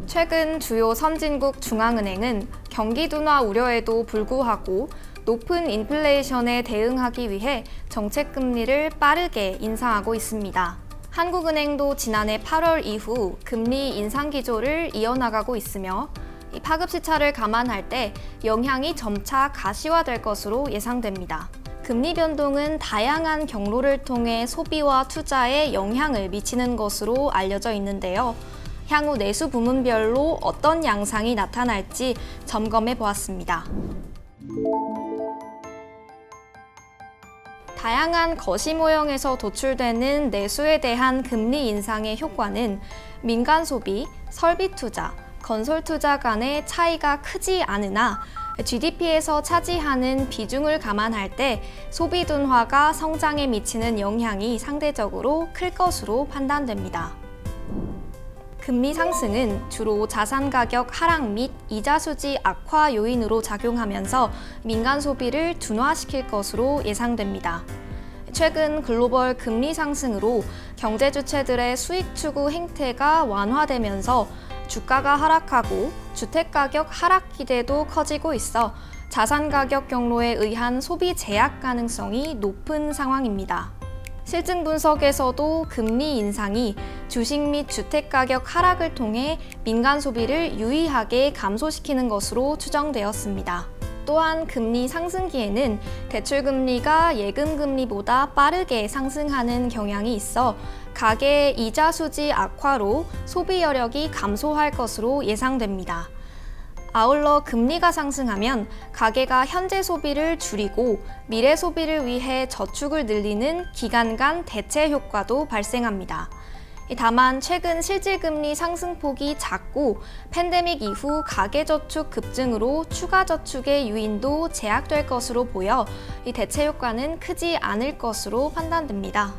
최근 주요 선진국 중앙은행은 경기 둔화 우려에도 불구하고 높은 인플레이션에 대응하기 위해 정책 금리를 빠르게 인상하고 있습니다. 한국은행도 지난해 8월 이후 금리 인상 기조를 이어나가고 있으며 이 파급 시차를 감안할 때 영향이 점차 가시화될 것으로 예상됩니다. 금리 변동은 다양한 경로를 통해 소비와 투자에 영향을 미치는 것으로 알려져 있는데요. 향후 내수 부문별로 어떤 양상이 나타날지 점검해 보았습니다. 다양한 거시 모형에서 도출되는 내수에 대한 금리 인상의 효과는 민간 소비, 설비 투자, 건설 투자 간의 차이가 크지 않으나 GDP에서 차지하는 비중을 감안할 때 소비 둔화가 성장에 미치는 영향이 상대적으로 클 것으로 판단됩니다. 금리 상승은 주로 자산 가격 하락 및 이자 수지 악화 요인으로 작용하면서 민간 소비를 둔화시킬 것으로 예상됩니다. 최근 글로벌 금리 상승으로 경제 주체들의 수익 추구 행태가 완화되면서 주가가 하락하고 주택 가격 하락 기대도 커지고 있어 자산 가격 경로에 의한 소비 제약 가능성이 높은 상황입니다. 실증 분석에서도 금리 인상이 주식 및 주택 가격 하락을 통해 민간 소비를 유의하게 감소시키는 것으로 추정되었습니다. 또한 금리 상승기에는 대출금리가 예금금리보다 빠르게 상승하는 경향이 있어 가계의 이자 수지 악화로 소비 여력이 감소할 것으로 예상됩니다. 아울러 금리가 상승하면 가계가 현재 소비를 줄이고 미래 소비를 위해 저축을 늘리는 기간 간 대체 효과도 발생합니다. 다만 최근 실질금리 상승폭이 작고 팬데믹 이후 가계저축 급증으로 추가 저축의 유인도 제약될 것으로 보여 이 대체 효과는 크지 않을 것으로 판단됩니다.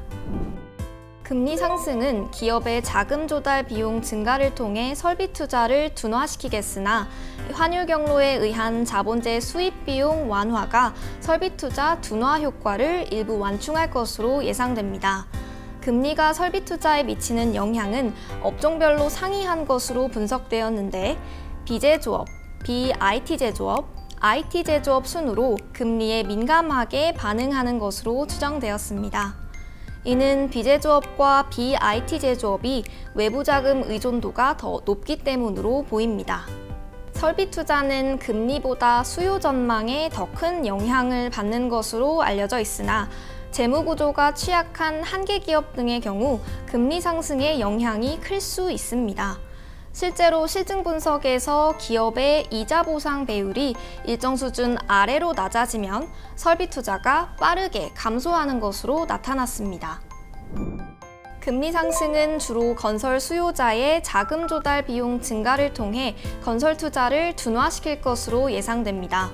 금리 상승은 기업의 자금 조달 비용 증가를 통해 설비 투자를 둔화시키겠으나 환율 경로에 의한 자본재 수입 비용 완화가 설비 투자 둔화 효과를 일부 완충할 것으로 예상됩니다. 금리가 설비 투자에 미치는 영향은 업종별로 상이한 것으로 분석되었는데 비제조업, 비IT 제조업, IT 제조업 순으로 금리에 민감하게 반응하는 것으로 추정되었습니다. 이는 비제조업과 비IT 제조업이 외부 자금 의존도가 더 높기 때문으로 보입니다. 설비 투자는 금리보다 수요 전망에 더 큰 영향을 받는 것으로 알려져 있으나 재무 구조가 취약한 한계 기업 등의 경우 금리 상승의 영향이 클 수 있습니다. 실제로 실증 분석에서 기업의 이자 보상 배율이 일정 수준 아래로 낮아지면 설비 투자가 빠르게 감소하는 것으로 나타났습니다. 금리 상승은 주로 건설 수요자의 자금 조달 비용 증가를 통해 건설 투자를 둔화시킬 것으로 예상됩니다.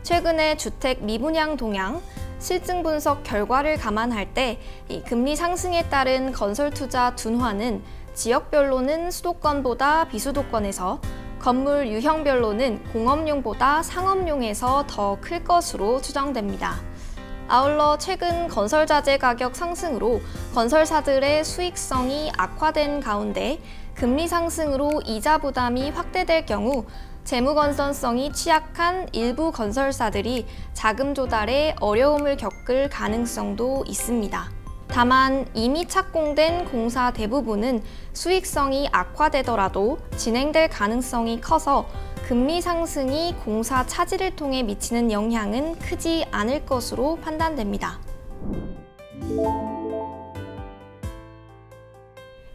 최근의 주택 미분양 동향, 실증 분석 결과를 감안할 때 이 금리 상승에 따른 건설 투자 둔화는 지역별로는 수도권보다 비수도권에서 건물 유형별로는 공업용보다 상업용에서 더 클 것으로 추정됩니다. 아울러 최근 건설자재 가격 상승으로 건설사들의 수익성이 악화된 가운데 금리 상승으로 이자 부담이 확대될 경우 재무 건전성이 취약한 일부 건설사들이 자금 조달에 어려움을 겪을 가능성도 있습니다. 다만 이미 착공된 공사 대부분은 수익성이 악화되더라도 진행될 가능성이 커서 금리 상승이 공사 차질을 통해 미치는 영향은 크지 않을 것으로 판단됩니다.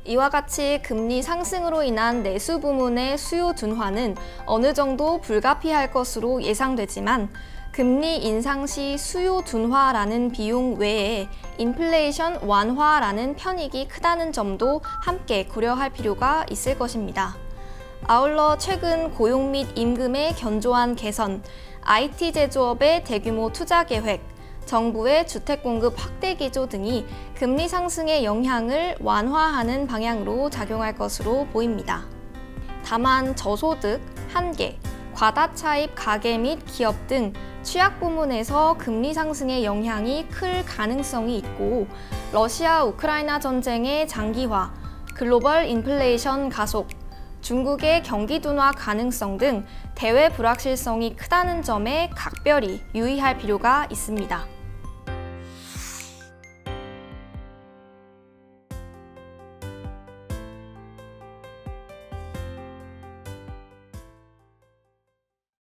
이와 같이 금리 상승으로 인한 내수 부문의 수요 둔화는 어느 정도 불가피할 것으로 예상되지만 금리 인상 시 수요 둔화라는 비용 외에 인플레이션 완화라는 편익이 크다는 점도 함께 고려할 필요가 있을 것입니다. 아울러 최근 고용 및 임금의 견조한 개선, IT 제조업의 대규모 투자 계획, 정부의 주택 공급 확대 기조 등이 금리 상승의 영향을 완화하는 방향으로 작용할 것으로 보입니다. 다만 저소득, 한계, 과다차입 가계 및 기업 등 취약 부문에서 금리 상승의 영향이 클 가능성이 있고 러시아 우크라이나 전쟁의 장기화, 글로벌 인플레이션 가속, 중국의 경기 둔화 가능성 등 대외 불확실성이 크다는 점에 각별히 유의할 필요가 있습니다.